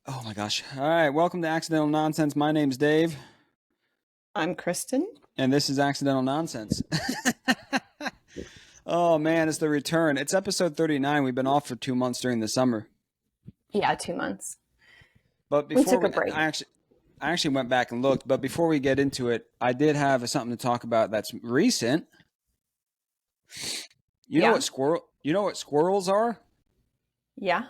Oh my gosh. All right. Welcome to Accidental Nonsense. My name's Dave, I'm Kristen. and this is Accidental Nonsense. Oh man, it's the return. It's episode 39. We've been off for 2 months during the summer. Yeah, 2 months. But We before took a we, break. I actually went back and looked. But before we get into it, I did have something to talk about that's recent. You know Yeah, what squirrel? You know what squirrels are? yeah.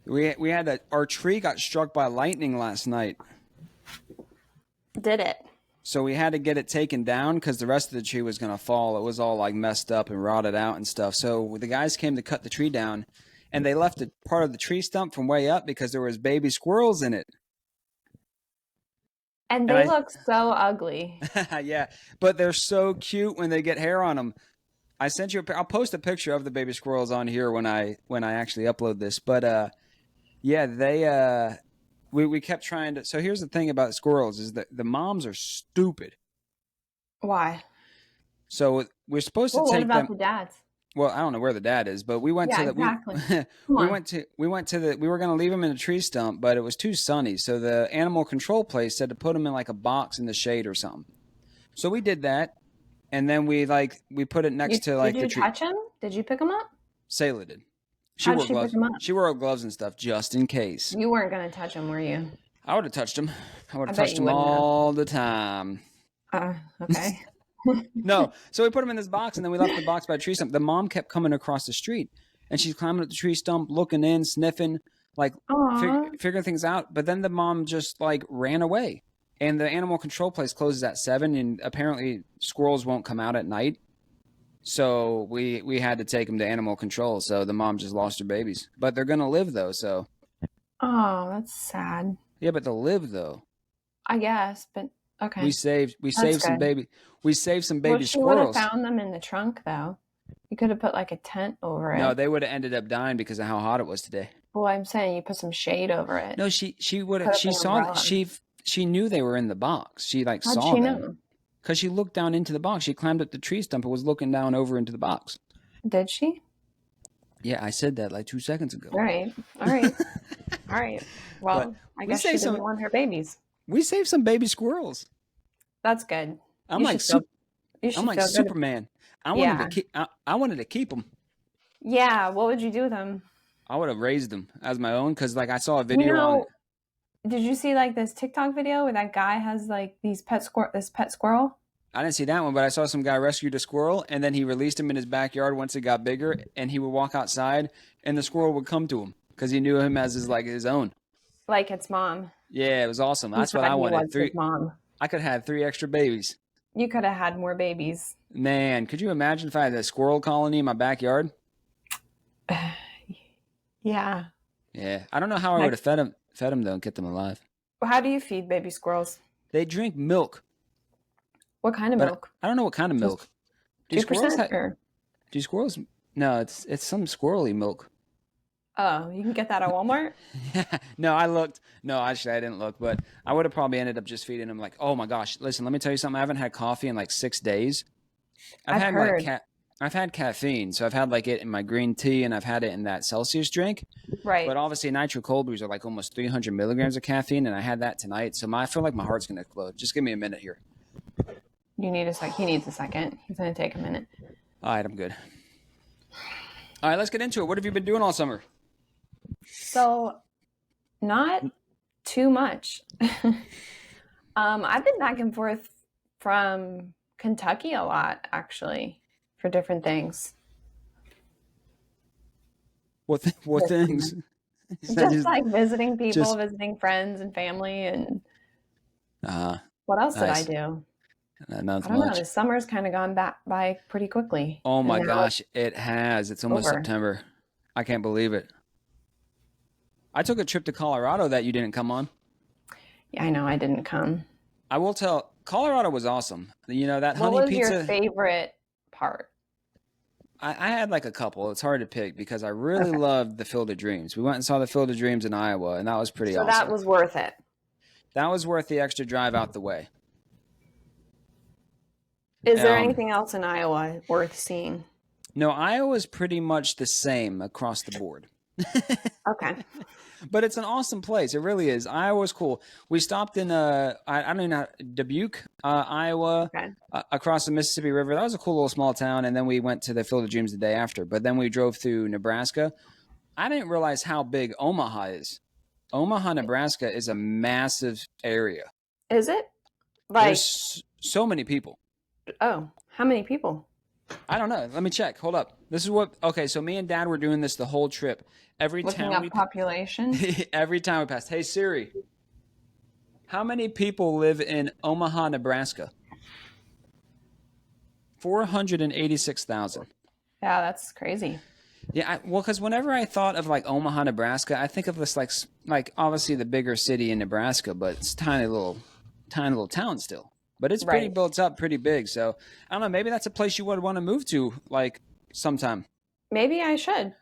We had our tree got struck by lightning last night. Did it. So we had to get it taken down because the rest of the tree was going to fall. It was all like messed up and rotted out and stuff. So the guys came to cut the tree down, and they left a part of the tree stump from way up because there was baby squirrels in it. And And they look so ugly. yeah, but they're so cute when they get hair on them. I sent you. I'll post a picture of the baby squirrels on here when I actually upload this. But yeah, we kept trying to. So here's the thing about squirrels is that the moms are stupid. Why? So we're supposed to Well, what take about them. the dads? Well, I don't know where the dad is, but we went Yeah, to the exactly. Come on. we were going to leave him in a tree stump, but it was too sunny. So the animal control place said to put him in like a box in the shade or something. So we did that, and then we put it You, next to did like the you tree. touch him? Did you pick him up? Sayla did. She How'd wore she pick gloves. him up? She wore gloves and stuff just in case. You weren't going to touch him, were you? I would have touched him. I would I have bet touched you him wouldn't have. all the time. Okay. No, so we put him in this box, and then we left the box by a tree stump. The mom kept coming across the street, and she's climbing up the tree stump, looking in, sniffing, like Aw. figuring things out. But then the mom just like ran away, and the animal control place closes at 7, and apparently squirrels won't come out at night. So we had to take them to animal control. So the mom just lost her babies, but they're gonna live though. So Oh, that's sad. yeah, but they'll live though. I guess, but We okay. saved we That's saved some good. baby we saved some Well, baby she would have squirrels. found them in the trunk, though. You could have put like a tent over No, it. they would have ended up dying because of how hot it was today. Well, I'm saying you put some shade over it. No, she would have. Put up She an saw umbrella. she knew they were in the box. She like How'd saw she them know? because she looked down into the box. She climbed up the tree stump and was looking down over into the box. Did she? Yeah, I said that like 2 seconds ago. All right. All right. All right. But Well, I we guess she saved didn't some. want her babies. We saved some baby squirrels. That's good. I'm You like should feel super. you I'm should like feel good. Superman. I wanted to Yeah. keep. I wanted to keep them. Yeah. What would you do with them? I would have raised them as my own because like I saw a You video on. know, did you see like this TikTok video where that guy has like this pet squirrel? I didn't see that one, but I saw some guy rescued a squirrel and then he released him in his backyard once it got bigger, and he would walk outside and the squirrel would come to him because he knew him as his own. Like its mom. Yeah, it was awesome. He That's what thought I he wanted. was his mom. I could have had 3 extra babies. You could have had more babies. Man, could you imagine if I had a squirrel colony in my backyard? Yeah. Yeah, I don't know how I would Like, have fed them though, and kept them alive. how do you feed baby squirrels? They drink milk, What kind of but milk? I don't know what kind of Just milk. Do squirrels 2% have? or Do squirrels? No, it's some squirrely milk. oh, you can get that at Walmart? No, I looked. No, actually, I didn't look, but I would have probably ended up just feeding them. Like, oh my gosh, listen, let me tell you something. I haven't had coffee in like 6 days. I've I've had like heard. I've had caffeine, so I've had like it in my green tea, and I've had it in that Celsius drink. Right. But obviously, nitro cold brews are like almost 300 milligrams of caffeine, and I had that tonight. So I feel like my heart's gonna explode. Just give me a minute here. You need a sec. He needs a second. He's gonna take a minute. All right, I'm good. All right, let's get into it. What have you been doing all summer? So, not too much. I've been back and forth from Kentucky a lot, actually, for different things. What Just, things? Is that just like visiting people, just visiting friends and family, and uh what else did I nice. do? Not I don't know. much. The summer's kind of gone back by pretty quickly, Oh and my now it's gosh, it has. It's almost over. September. I can't believe it. I took a trip to Colorado that you didn't come on. Yeah, I know. I didn't come. I will tell, Colorado was awesome. You know, that What honey was your pizza, favorite part? I had like a couple. It's hard to pick because I really Okay, loved the Field of Dreams. We went and saw the Field of Dreams in Iowa, and that was pretty so that awesome. was worth it. That was worth the extra drive out the way. Is there Um, anything else in Iowa worth seeing? no, Iowa's pretty much the same across the board. Okay. But it's an awesome place. It really is. Iowa's cool. We stopped in I don't know, Dubuque, Iowa, Okay. across the Mississippi River. That was a cool little small town. And then we went to the Field of Dreams the day after. But then we drove through Nebraska. I didn't realize how big Omaha is. Omaha, Nebraska is a massive area. Is it? Like, There's so many people. oh, how many people? I don't know. Let me check. Hold up. This is what. Okay, so me and Dad were doing this the whole trip. Every Looking town up we population? every time we passed. Hey Siri, how many people live in Omaha, Nebraska? 486,000. Yeah, that's crazy. Yeah, well, because whenever I thought of like Omaha, Nebraska, I think of this like obviously the bigger city in Nebraska, but it's tiny little town still. But it's pretty Right. built up, pretty big. So I don't know. Maybe that's a place you would want to move to, like sometime. Maybe I should head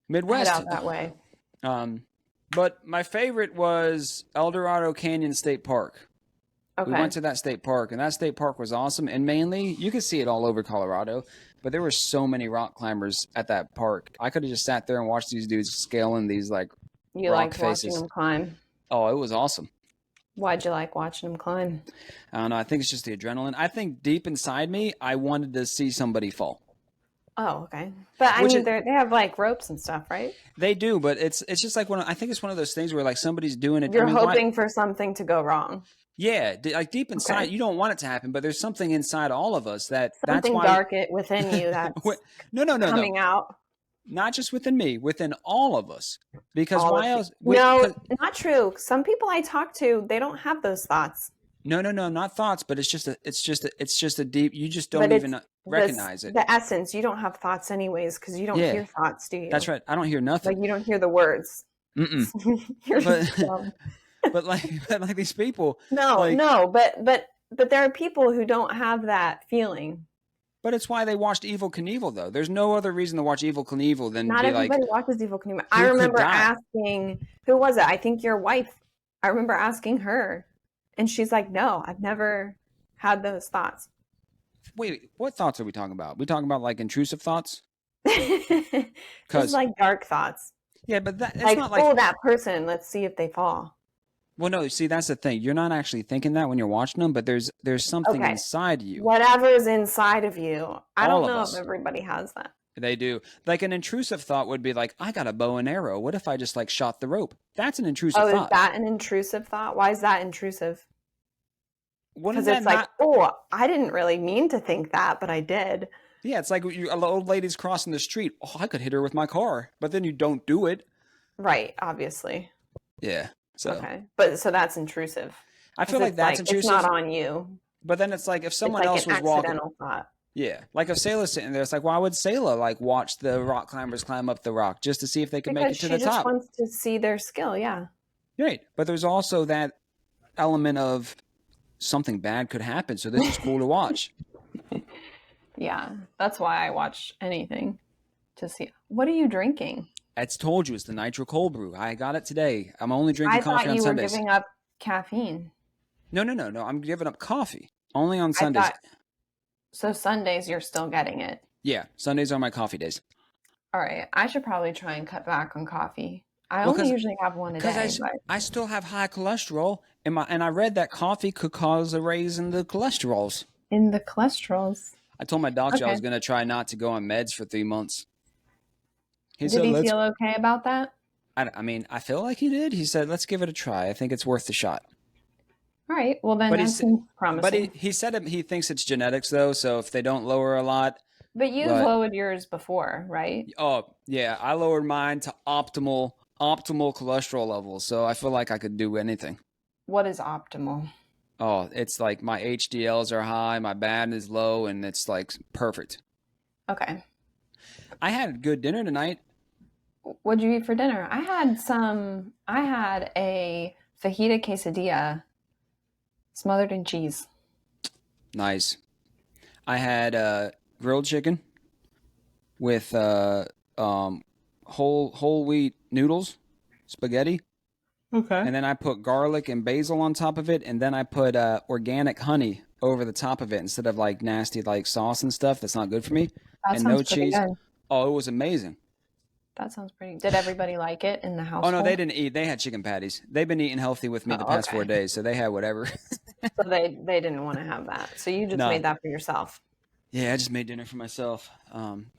Midwest. out that way. But my favorite was El Dorado Canyon State Park. Okay. We went to that state park, and that state park was awesome. And mainly, you could see it all over Colorado, but there were so many rock climbers at that park. I could have just sat there and watched these dudes scaling these like You rock liked watching faces. them climb. Oh, it was awesome. Why'd you like watching them climb? I don't know. I think it's just the adrenaline. I think deep inside me, I wanted to see somebody fall. Oh, okay. But I Which mean, is, they have like ropes and stuff, right? they do, but it's just like I think it's one of those things where like somebody's doing it. You're I mean, hoping for something to go wrong. yeah, like deep inside, Okay. you don't want it to happen, but there's something inside all of us that's Something why. dark within you that's No, coming out. not just within me, within all of us. Because All why of else? no, not true. Some people I talk to, they don't have those thoughts. No, not thoughts, but it's just a deep. You just But don't it's even recognize it. the essence. You don't have thoughts anyways because you don't Yeah, hear thoughts, do you? that's right. I don't hear Like nothing. you don't hear the words. Mm-mm. You're But just dumb. but like these people, No, like, but there are people who don't have that feeling. but it's why they watched Evil Knievel though. There's no other reason to watch Evil Knievel than Not be like, everybody watches Evil Knievel. I who could remember die? asking, who was it? I think your wife. I remember asking her, and she's like, "No, I've never had those thoughts." Wait, what thoughts are we talking about? We talking about like intrusive thoughts? Because Just like dark thoughts. yeah, but it's Like, not like. oh, that person, let's see if they fall. Well, no, see, that's the thing. You're not actually thinking that when you're watching them, but there's something Okay. inside you. Whatever's inside of you. I All don't of know us. if everybody has that. They do. Like an intrusive thought would be like, I got a bow and arrow. What if I just like shot the rope? That's an intrusive Oh, is thought. that an intrusive thought? Why is that intrusive? Wouldn't Because that it's like, not? oh, I didn't really mean to think that, but I did. Yeah, it's like an old lady's crossing the street. Oh, I could hit her with my car, but then you don't do it. Right, obviously. Yeah. So Okay. But so that's intrusive. I feel 'Cause like it's that's intrusive. It's not on you. But then it's like if someone It's like else an was walking. accidental thought. Yeah. Like if Sayla's sitting there, it's like, why would Sayla like watch the rock climbers climb up the rock just to see if they can make Because it to she the just top? wants to see their skill, yeah. Right. But there's also that element of something bad could happen. So this is cool to watch. Yeah. That's why I watch anything to see. What are you drinking? I told you it's the nitro cold brew. I got it today. I'm only drinking I coffee thought on you were Sundays. giving up caffeine. No. I'm giving up coffee only on I Sundays. thought so Sundays you're still getting it. Yeah, Sundays are my coffee days. All right. I should probably try and cut back on coffee. I Well, only usually have one a day. Because But I still have high cholesterol, and I read that coffee could cause a raise in the cholesterols. in the cholesterols. I told my doctor I Okay. was going to try not to go on meds for 3 months. He Did said, he "Let's." feel okay about that? I mean, I feel like he did. He said, "Let's give it a try. I think it's worth the shot." All right. Well, then But that he's, seems but promising. he said he thinks it's genetics though. So if they don't lower a lot, But you've but lowered yours before, right? oh yeah, I lowered mine to optimal cholesterol levels. So I feel like I could do anything. What is optimal? Oh, it's like my HDLs are high, my BAD is low, and it's like perfect. Okay. I had a good dinner tonight. What'd you eat for dinner? I had a fajita quesadilla smothered in cheese. Nice. I had grilled chicken with whole wheat noodles, spaghetti, Okay. and then I put garlic and basil on top of it, and then I put organic honey over the top of it instead of like nasty like sauce and stuff that's not good for me, That and no sounds pretty cheese. good. Oh, it was amazing. That sounds pretty. Did everybody like it in the Oh no, they household? didn't eat. They had chicken patties. They've been eating healthy with me the Oh, past four okay. days, so they had whatever. So they didn't want to have that. So you just No. made that for yourself. Yeah, I just made dinner for myself.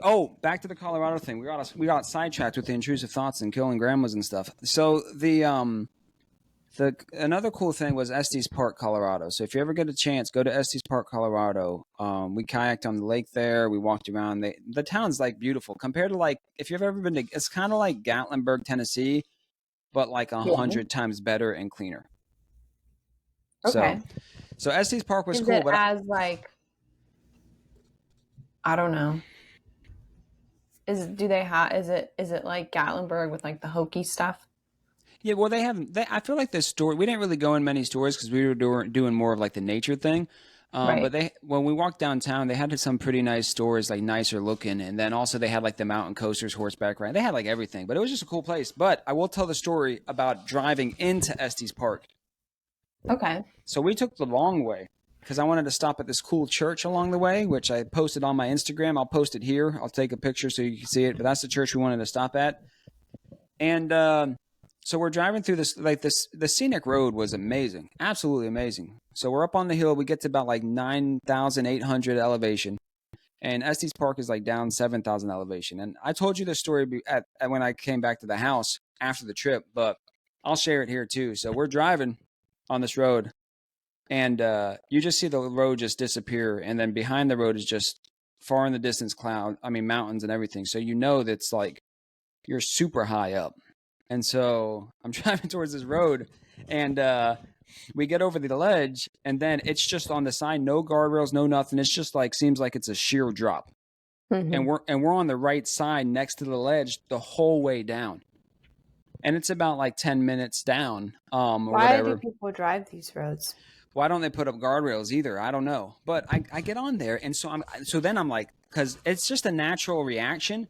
Oh, back to the Colorado thing. We got sidetracked with the intrusive thoughts and killing grandmas and stuff. So the another cool thing was Estes Park, Colorado. So if you ever get a chance, go to Estes Park, Colorado. We kayaked on the lake there. We walked around. The town's like beautiful compared to like if you've ever been to. It's kind of like Gatlinburg, Tennessee, but like a Yeah. hundred times better and cleaner. So Okay. so Estes Park was Is cool, it but as like I don't know. Is it like Gatlinburg with like the hokey stuff? yeah, well, they haven't. I feel like the store. We didn't really go in many stores because we were doing more of like the nature thing. But Right. they when we walked downtown, they had some pretty nice stores, like nicer looking, and then also they had like the mountain coasters, horseback ride. They had like everything, but it was just a cool place. But I will tell the story about driving into Estes Park. Okay. So we took the long way because I wanted to stop at this cool church along the way, which I posted on my Instagram. I'll post it here. I'll take a picture so you can see it. But that's the church we wanted to stop at, and so we're driving through the scenic road was amazing, absolutely amazing. So we're up on the hill. We get to about like 9,800 elevation, and Estes Park is like down 7,000 elevation. And I told you this story at when I came back to the house after the trip, but I'll share it here too. So we're driving on this road, and you just see the road just disappear, and then behind the road is just far in the distance mountains and everything. So you know that's like you're super high up. And so I'm driving towards this road, and we get over the ledge, and then it's just on the side, no guardrails, no nothing. It's just like seems like it's a sheer drop, and Hmm. we're on the right side next to the ledge the whole way down, and it's about like 10 minutes down, or Why do whatever. people drive these roads? Why don't they put up guardrails either? I don't know, but I get on there, and so then I'm like, because it's just a natural reaction.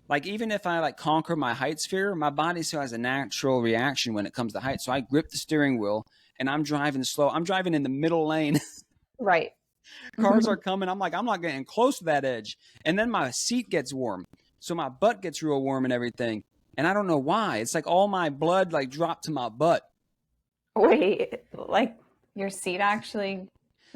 Like even if I like conquer my height fear, my body still has a natural reaction when it comes to height. So I grip the steering wheel and I'm driving slow. I'm driving in the middle lane. Right. Cars are coming. I'm like, I'm not getting close to that edge. And then my seat gets warm. So my butt gets real warm and everything. And I don't know why. It's like all my blood like dropped to my butt. Wait, like your seat actually,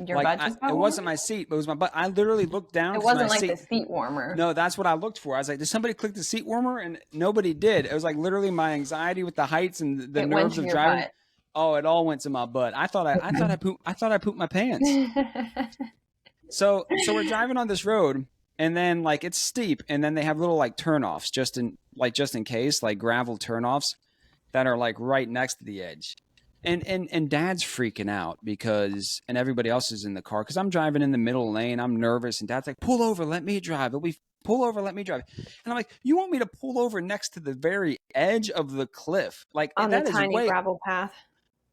your butt just It got wasn't warm? my seat, but it was my butt. I literally looked down It because my wasn't like seat. the seat warmer. No, that's what I looked for. I was like, did somebody click the seat warmer? And nobody did. It was like literally my anxiety with the heights and the It went nerves to of your driving. butt. Oh, it all went to my butt. I pooped my pants. So we're driving on this road, and then like it's steep, and then they have little like turnoffs just in case, like gravel turnoffs that are like right next to the edge. And dad's freaking out because and everybody else is in the car because I'm driving in the middle lane. I'm nervous, and dad's like, "Pull over, let me drive." We pull over, let me drive. And I'm like, "You want me to pull over next to the very edge of the cliff? Like On the tiny gravel path.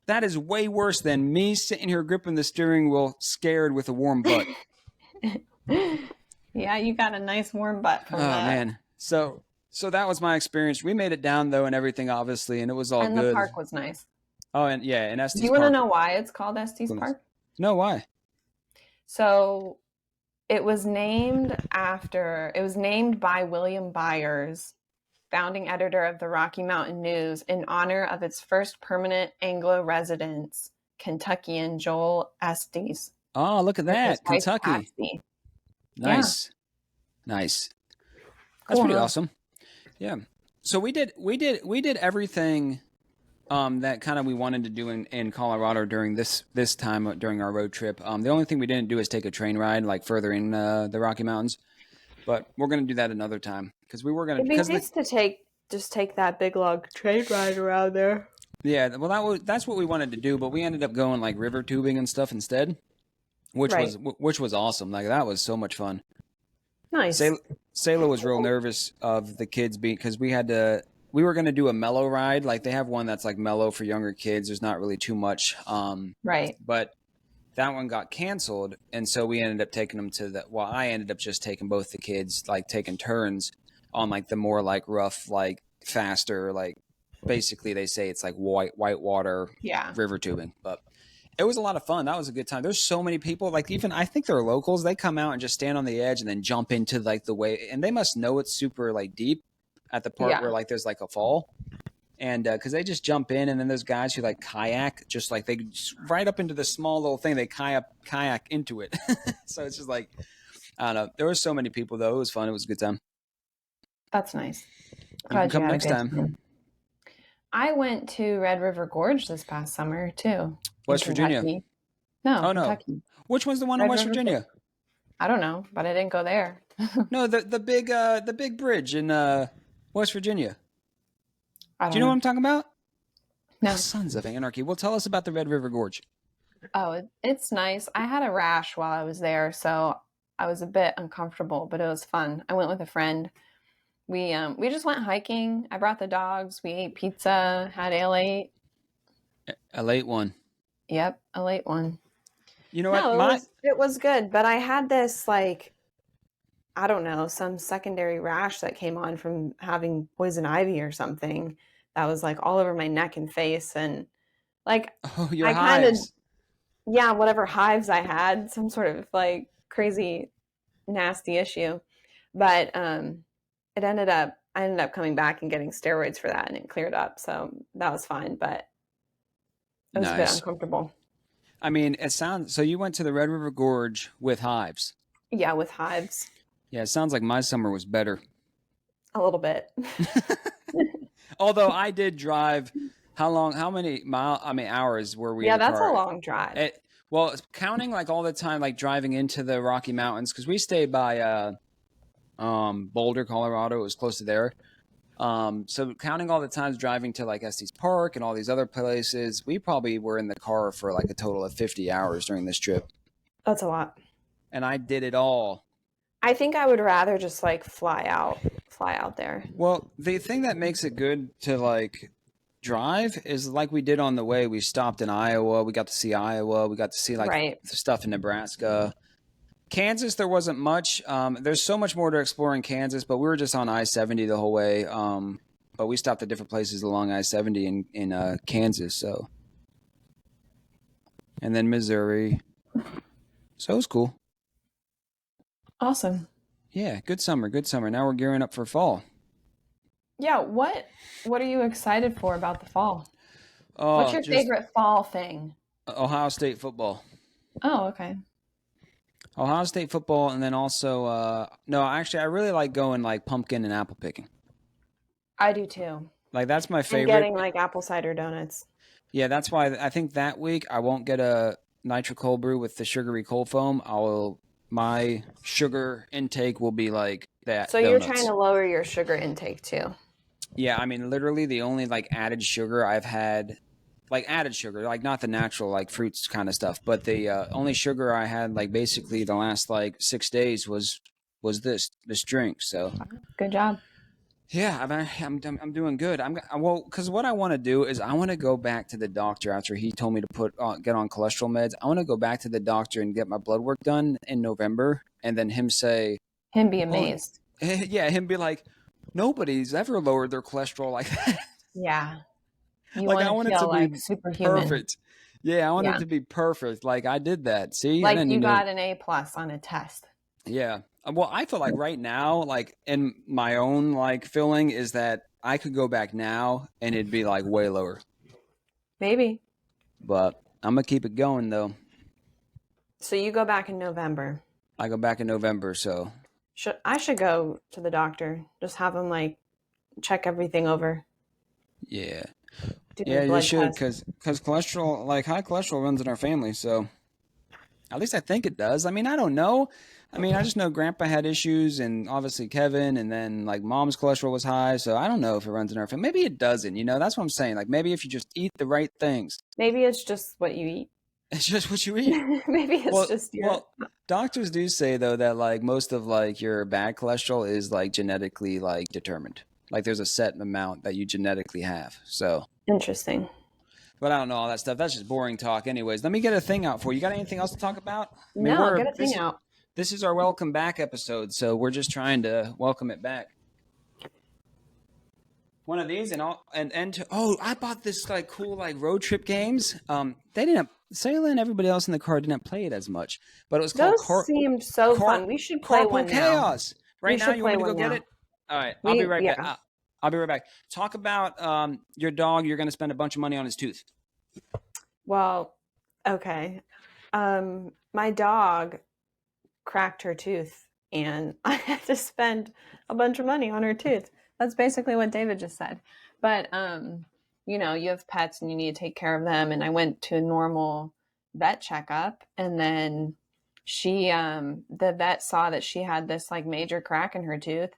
that is way worse than me sitting here gripping the steering wheel, scared with a warm butt." Yeah, you got a nice warm butt from Oh that. man. So that was my experience. We made it down though and everything obviously and it was all And the good. park was nice. Oh and yeah, in Do Estes you want to Park. know why it's called Estes Goodness. Park? No, why? So it was named by William Byers, founding editor of the Rocky Mountain News, in honor of its first permanent Anglo residents, Kentuckian Joel Estes, Oh, look at and his that. wife Kentucky. Patsy. Yeah, Nice. Nice. That's cool, pretty huh? awesome. Yeah. So we did everything that kind of we wanted to do in Colorado during this time during our road trip. The only thing we didn't do is take a train ride like further in the Rocky Mountains, but we're gonna do that another time because we were gonna It'd be because the nice to take that big log train ride around there. yeah well that's what we wanted to do, but we ended up going like river tubing and stuff instead, Right. which was awesome. Like that was so much fun. Nice. Sayla was real nervous of the kids being because we were gonna do a mellow ride. Like they have one that's like mellow for younger kids. There's not really too much. Right. But that one got canceled, and so we ended up taking them to the. Well, I ended up just taking both the kids, like taking turns on like the more like rough, like faster, like basically they say it's like white water Yeah. river tubing, but it was a lot of fun. That was a good time. There's so many people. Like even I think they're locals. They come out and just stand on the edge and then jump into like the way, and they must know it's super like deep. at the part Yeah. where like there's like a fall. And because they just jump in, and then there's guys who like kayak, just like they just right up into the small little thing, they kayak into it. So it's just like, I don't know. There were so many people though. It was fun. It was a good time. That's nice. You can Glad you come had a next good time. time. I went to Red River Gorge this past summer too, in West Virginia. Kentucky. No, Oh no, Kentucky. which one's the one in Red West River Gorge. Virginia? I don't know, but I didn't go there. No, the big bridge in West Virginia. I Do don't you know what know. I'm talking about? No. Oh, Sons of Anarchy. Well, tell us about the Red River Gorge. Oh, it's nice. I had a rash while I was there, so I was a bit uncomfortable, but it was fun. I went with a friend. We just went hiking. I brought the dogs. We ate pizza, had ale 8. A late one. Yep, a late one. You know what? No, it was good, but I had this like I don't know, some secondary rash that came on from having poison ivy or something that was like all over my neck and face and like Oh, your I kind of hives. yeah, whatever hives I had, some sort of like crazy nasty issue. But I ended up coming back and getting steroids for that and it cleared up. So that was fine, but it was a bit Nice. uncomfortable. I mean, it sounds so. You went to the Red River Gorge with hives. Yeah, with hives. Yeah, it sounds like my summer was better. A little bit. Although I did drive. How long? How many hours were we in Yeah, the that's a car? long drive. Well, counting like all the time, like driving into the Rocky Mountains, because we stayed by Boulder, Colorado. It was close to there. So counting all the times driving to like Estes Park and all these other places, we probably were in the car for like a total of 50 hours during this trip. That's a lot. And I did it all. I think I would rather just like fly out there. Well, the thing that makes it good to like drive is like we did on the way. We stopped in Iowa. We got to see Iowa. We got to see like Right. stuff in Nebraska. Kansas, there wasn't much. There's so much more to explore in Kansas, but we were just on I-70 the whole way. But we stopped at different places along I-70 in Kansas. So, and then Missouri. So it was cool. Awesome. Yeah, good summer, good summer. Now we're gearing up for fall. Yeah, what are you excited for about the fall? What's Oh, your just favorite fall thing? Ohio State football. Oh, okay. Ohio State football, and then also, no, actually, I really like going like pumpkin and apple picking. I do too. Like that's my And favorite. getting like apple cider donuts. Yeah, that's why I think that week I won't get a nitro cold brew with the sugary cold foam. My sugar intake will be like that So you're donuts. trying to lower your sugar intake too. Yeah, I mean, literally the only like added sugar I've had, like added sugar, like not the natural like fruits kind of stuff, but the only sugar I had like basically the last like 6 days was this drink. So Good job. yeah, I'm doing good. Well, because what I want to do is I want to go back to the doctor after he told me to get on cholesterol meds. I want to go back to the doctor and get my blood work done in November, and then him say, Him be "Well," amazed. yeah, him be like, nobody's ever lowered their cholesterol like that. Yeah. You Like I want want to it feel to like be superhuman. perfect. Yeah, I want it Yeah. to be perfect. Like I did that. See, Like and then you got an A+ on a test. yeah. Well, I feel like right now, like in my own like feeling is that I could go back now and it'd be like way lower. Maybe. But I'm gonna keep it going though. So you go back in November. I go back in November, so I should go to the doctor. Just have him like check everything over. yeah, Do yeah, the you blood should, test. because cholesterol, like high cholesterol, runs in our family. So at least I think it does. I mean, I don't know. I mean, I just know Grandpa had issues, and obviously Kevin, and then like Mom's cholesterol was high. So I don't know if it runs in our family. Maybe it doesn't. You know, that's what I'm saying. Like maybe if you just eat the right things, Maybe it's just what you eat. it's just what you eat. Maybe it's Well, just your well, doctors do say though that like most of like your bad cholesterol is like genetically like determined. Like there's a set amount that you genetically have. So, interesting. but I don't know all that stuff. That's just boring talk. Anyways, let me get a thing out for you. You got anything else to talk about? I mean, No, get a thing out. this is our welcome back episode, so we're just trying to welcome it back. One of these oh, I bought this like cool like road trip games. They didn't Sayla and everybody else in the car didn't play it as much, but it was called Those seemed so fun. We should play Carpool one now. Chaos. Right We now, should you want me play to go one get now. it? All right, I'll be right back. I'll be right back. Talk about your dog. You're going to spend a bunch of money on his tooth. Well, okay. My dog cracked her tooth and I had to spend a bunch of money on her tooth. That's basically what David just said. But you know, you have pets and you need to take care of them, and I went to a normal vet checkup, and then she the vet saw that she had this like major crack in her tooth,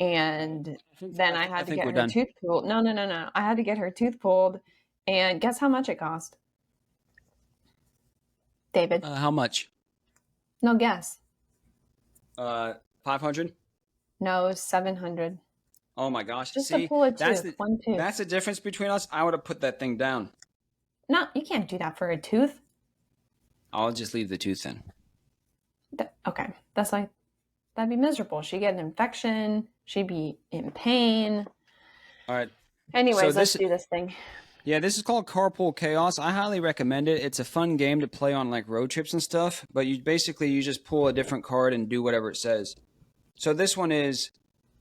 and then I I had to think get we're her done. tooth pulled. No. I had to get her tooth pulled, and guess how much it cost? David. How much? No guess. 500. No, it was 700. Oh my gosh. Just to See, pull a that's tooth, one tooth. that's the difference between us. I would have put that thing down. No, you can't do that for a tooth. I'll just leave the tooth in. Okay, that's like, that'd be miserable. She'd get an infection. She'd be in pain. All right. Anyways, So let's do this thing. Yeah, this is called Carpool Chaos. I highly recommend it. It's a fun game to play on like road trips and stuff, but you just pull a different card and do whatever it says. So this one is,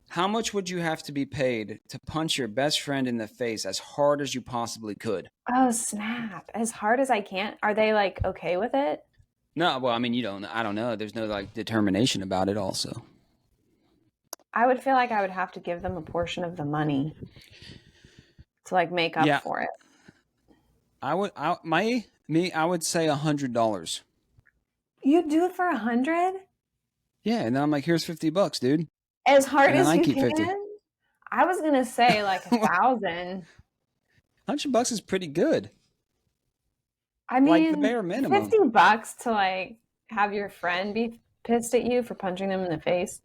how much would you have to be paid to punch your best friend in the face as hard as you possibly could? Oh, snap. As hard as I can. Are they like okay with it? No, well, I mean, I don't know. There's no like determination about it also. I would feel like I would have to give them a portion of the money to like make up for it. I would say $100. You do it for 100? Yeah, and then I'm like, here's $50, dude. As hard And then as I you keep can? 50. I was gonna say like 1,000. $100 is pretty good. I mean, Like the bare minimum. $50 to like have your friend be pissed at you for punching them in the face.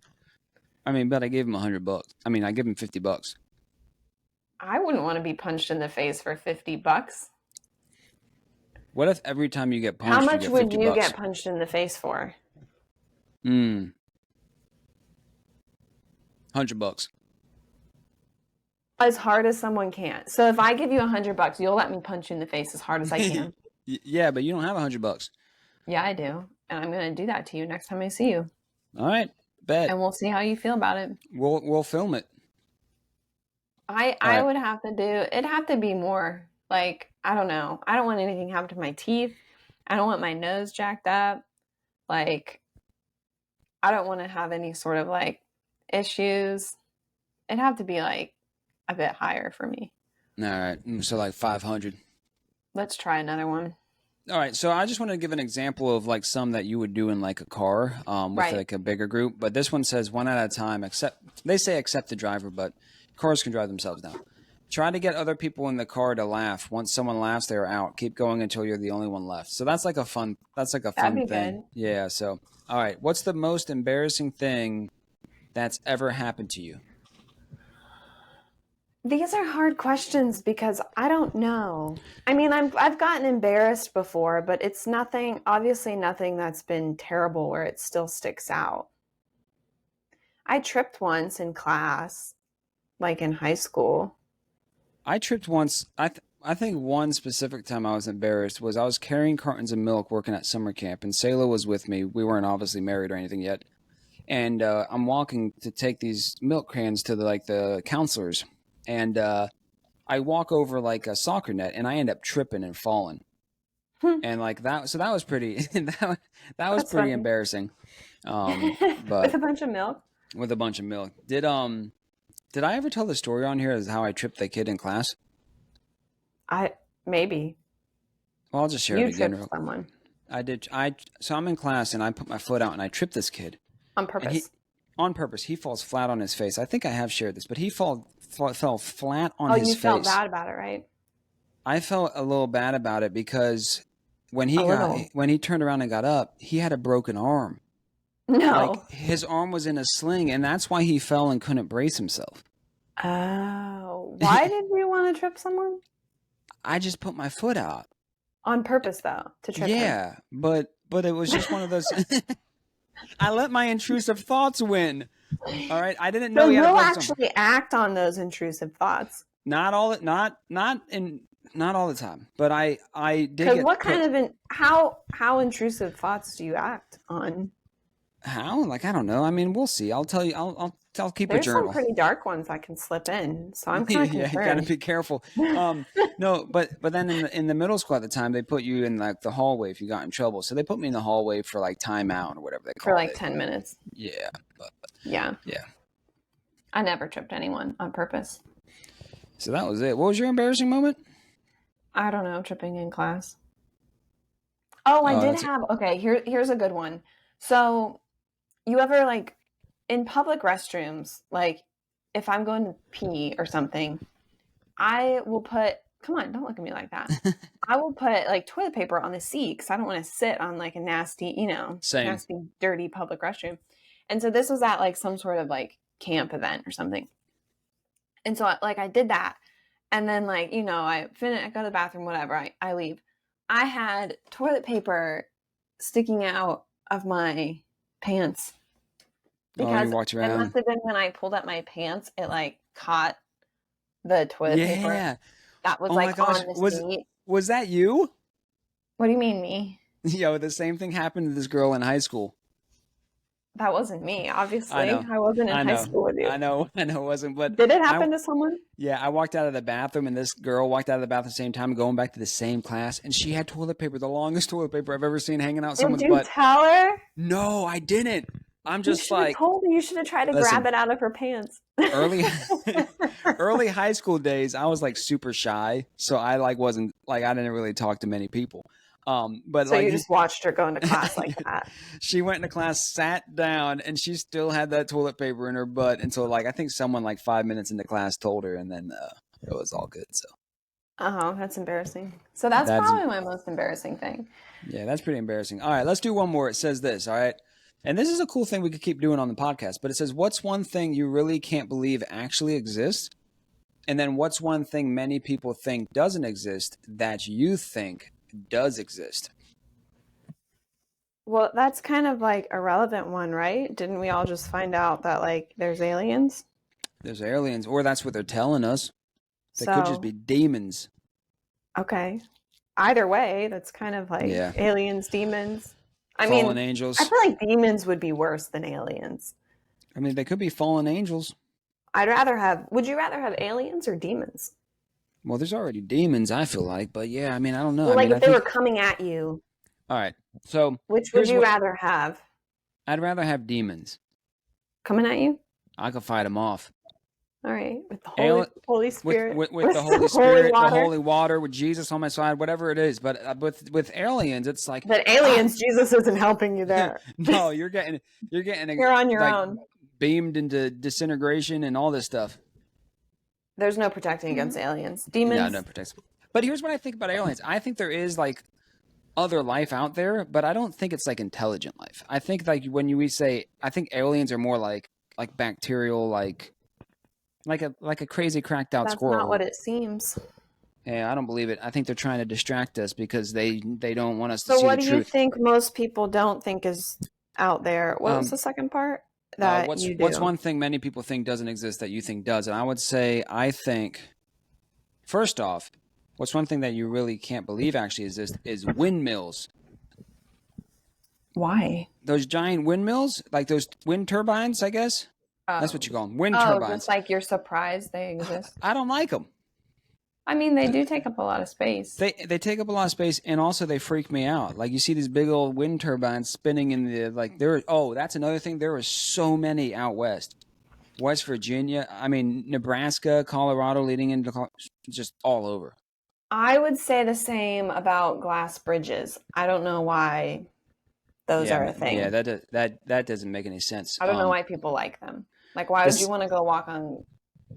I mean, but I gave him $100. I mean, I give him $50. I wouldn't want to be punched in the face for $50. What if every time you get punched, how much you get would you $50? get punched in the face for? $100. As hard as someone can. So if I give you $100, you'll let me punch you in the face as hard as I can. Yeah, but you don't have $100. Yeah, I do, and I'm gonna do that to you next time I see you. All right, bet. And we'll see how you feel about it. We'll film it. I would have to do. It'd have to be more like, I don't know. I don't want anything happen to my teeth. I don't want my nose jacked up. Like, I don't want to have any sort of like issues. It'd have to be like a bit higher for me. All right, so like 500. Let's try another one. All right, so I just want to give an example of like some that you would do in like a car with Right. like a bigger group. But this one says one at a time. They say except the driver, but cars can drive themselves now. Try to get other people in the car to laugh. Once someone laughs, they're out. Keep going until you're the only one left. So that's like a fun. That's like a That'd fun be thing. good. Yeah. So all right, what's the most embarrassing thing that's ever happened to you? These are hard questions because I don't know. I mean, I've gotten embarrassed before, but it's obviously nothing that's been terrible where it still sticks out. I tripped once in class, like in high school. I tripped once. I think one specific time I was embarrassed was I was carrying cartons of milk working at summer camp, and Sayla was with me. We weren't obviously married or anything yet, and I'm walking to take these milk cans to the counselors, and I walk over like a soccer net, and I end up tripping and falling, and like that. So that was pretty. that was That's pretty funny. embarrassing. But With a bunch of milk. with a bunch of milk. Did I ever tell the story on here as how I tripped the kid in class? Maybe. Well, I'll just share You it again. tripped someone I did. So I'm in class and I put my foot out and I tripped this kid on and purpose. on purpose. He falls flat on his face. I think I have shared this, but he fell flat on Oh, his you face. felt bad about it, right? I felt a little bad about it because when he little. turned around and got up, he had a broken arm. No. Like his arm was in a sling, and that's why he fell and couldn't brace himself. Oh, why did you want to trip someone? I just put my foot out. On purpose, though, to trip him. Yeah, but it was just one of those. I let my intrusive thoughts win. All right, I didn't know. So he had a you'll broken arm. actually act on those intrusive thoughts. Not all the time, but I did Because get what kind of how intrusive thoughts do you act on? how? Like, I don't know. I mean, we'll see. I'll tell you. I'll keep a There's some journal. pretty dark ones that can slip in, so I'm kind of Yeah, you got to concerned. be careful. No, but then in the middle school at the time, they put you in like the hallway if you got in trouble. So they put me in the hallway for like timeout or whatever they For called like it. 10 minutes. Yeah, but Yeah. yeah. I never tripped anyone on purpose. So that was it. What was your embarrassing moment? I don't know, tripping in class. Oh, I Oh, did that's it. have, okay, here's a good one. So, you ever like in public restrooms, like if I'm going to pee or something, I will put, come on, don't look at me like that. I will put like toilet paper on the seat because I don't want to sit on like a nasty, Same. nasty, dirty public restroom. And so this was at like some sort of like camp event or something. And so like I did that. And then like, I finish, I go to the bathroom, whatever, I leave. I had toilet paper sticking out of my pants Oh, you because walked it must around. have been when I pulled up my pants, it like caught the toilet paper Yeah. that was Oh my like gosh. on the seat. Was that you? What do you mean me? Yo, the same thing happened to this girl in high school. That wasn't me, I obviously. know. I wasn't in I high know. school with you. I know. I know it wasn't, but Did it I happen to someone? yeah, I walked out of the bathroom and this girl walked out of the bathroom at the same time, going back to the same class, and she had toilet paper, the longest toilet paper I've ever seen hanging out Did someone's you butt. tell her? No, I didn't. I'm You just should have like, told her. You should have tried to grab listen, it out of her pants. early early high school days, I was like super shy, so I like wasn't like I didn't really talk to many people. But So you like just watched her go into class like that. she went into class, sat down, and she still had that toilet paper in her butt until like I think someone like 5 minutes into class told her, and then it was all good. So Oh, that's embarrassing. So that's that's probably my most embarrassing thing. yeah, that's pretty embarrassing. All right, let's do one more. It says this. All right. And this is a cool thing we could keep doing on the podcast, but it says, what's one thing you really can't believe actually exists? And then what's one thing many people think doesn't exist that you think does exist? Well, that's kind of like a relevant one, right? Didn't we all just find out that like there's aliens? There's aliens, or that's what they're telling us. They could just So, be demons. okay. Either way, that's kind of like Yeah. aliens, demons. I Fallen mean, I angels. feel like demons would be worse than aliens. I mean, they could be fallen angels. Would you rather have aliens or demons? Well, there's already demons, I feel like. But yeah, I mean, I don't know. Well, I like mean, if I they were think, coming at you, all right. So which would here's you what rather have? I'd rather have demons. Coming at you? I could fight them off. All right, with the Ali- Holy Spirit, with the some Holy holy Spirit, the water. holy water, with Jesus on my side, whatever it is. But with aliens, it's like But aliens, Jesus isn't helping you there. no, you're You're on your like own. beamed into disintegration and all this stuff. There's no protecting against aliens. No, Demons. no protection. But here's what I think about aliens. I think there is like other life out there, but I don't think it's like intelligent life. I think like when we say, I think aliens are more like bacterial, like a crazy cracked out That's not squirrel. what it seems. Yeah, I don't believe it. I think they're trying to distract us because they don't want us to So, see the what do you truth. think most people don't think is out there? What was the second part that you do? What's one thing many people think doesn't exist that you think does? And I would say I think first off, what's one thing that you really can't believe actually exists is windmills. Why? Those giant windmills, like those wind turbines, I guess. That's what you call them, wind turbines. Just like you're surprised they exist. I don't like them. I mean, they do take up a lot of space. They take up a lot of space, and also they freak me out. Like you see these big old wind turbines spinning in the like there. Oh, that's another thing. There are so many out west, West Virginia. I mean, Nebraska, Colorado, leading into just all over. I would say the same about glass bridges. I don't know why those are a thing. Yeah, that doesn't make any sense. I don't know why people like them. Like, why would you want to go walk on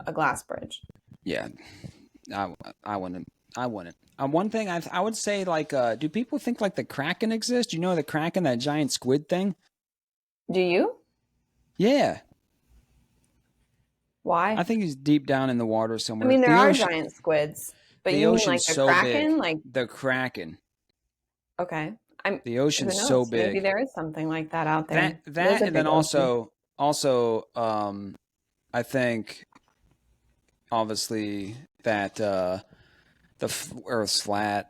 a glass bridge? Yeah, I wouldn't. I wouldn't. One thing I would say, like, do people think like the Kraken exists? You know the Kraken, that giant squid thing? Do you? Yeah. Why? I think he's deep down in the water somewhere. I mean, there are giant squids, but you mean like the so Kraken? big. Like the Kraken. Okay. The ocean's so big. Maybe there is something like that out there. That and then also I think obviously that the Earth's flat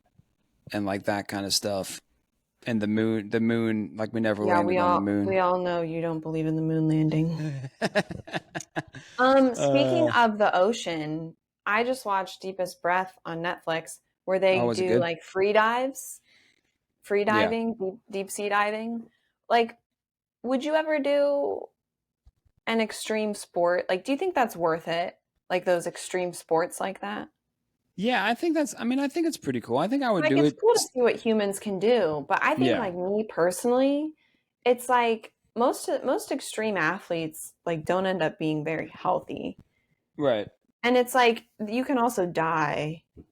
and like that kind of stuff. And the moon, like we never Yeah, landed on the we moon. all know you don't believe in the moon landing. Speaking uh, of the ocean, I just watched Deepest Breath on Netflix where they oh, was it do good? like free Yeah. diving, deep sea diving. Like, would you ever do an extreme sport? Like, do you think that's worth it? Like those extreme sports like that? Yeah, I mean, I think it's pretty cool. I think I would Like, do it's it. cool to see what humans can do, but I think Yeah. like me personally, it's like most extreme athletes like don't end up being very healthy. Right. And it's like you can also die. And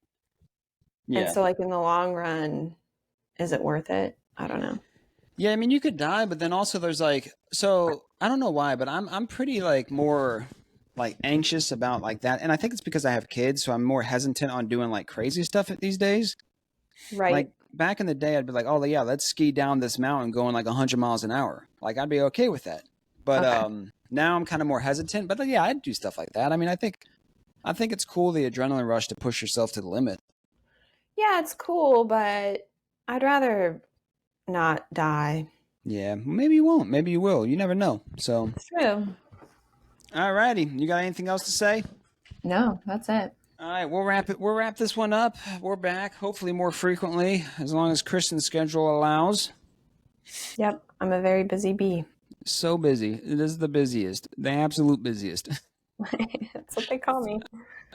Yeah. so like in the long run, is it worth it? I don't know. Yeah, I mean, you could die, but then also there's like, so I don't know why, but I'm pretty like more like anxious about like that, and I think it's because I have kids, so I'm more hesitant on doing like crazy stuff these days. Right. Like back in the day, I'd be like, oh yeah, let's ski down this mountain going like 100 miles an hour. Like I'd be okay with that. But Okay. now I'm kind of more hesitant. But yeah, I'd do stuff like that. I mean, I think it's cool the adrenaline rush to push yourself to the limit. Yeah, it's cool, but I'd rather not die. Yeah, maybe you won't. Maybe you will. You never know. So, It's true. alrighty, you got anything else to say? No, that's it. All right, we'll wrap it. We'll wrap this one up. We're back, hopefully more frequently, as long as Kristen's schedule allows. Yep, I'm a very busy bee. So busy. It is the busiest, the absolute busiest. That's what they call me.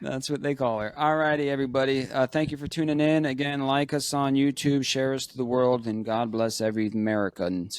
That's what they call her. All righty, everybody. Thank you for tuning in. Again, like us on YouTube, share us to the world, and God bless every American.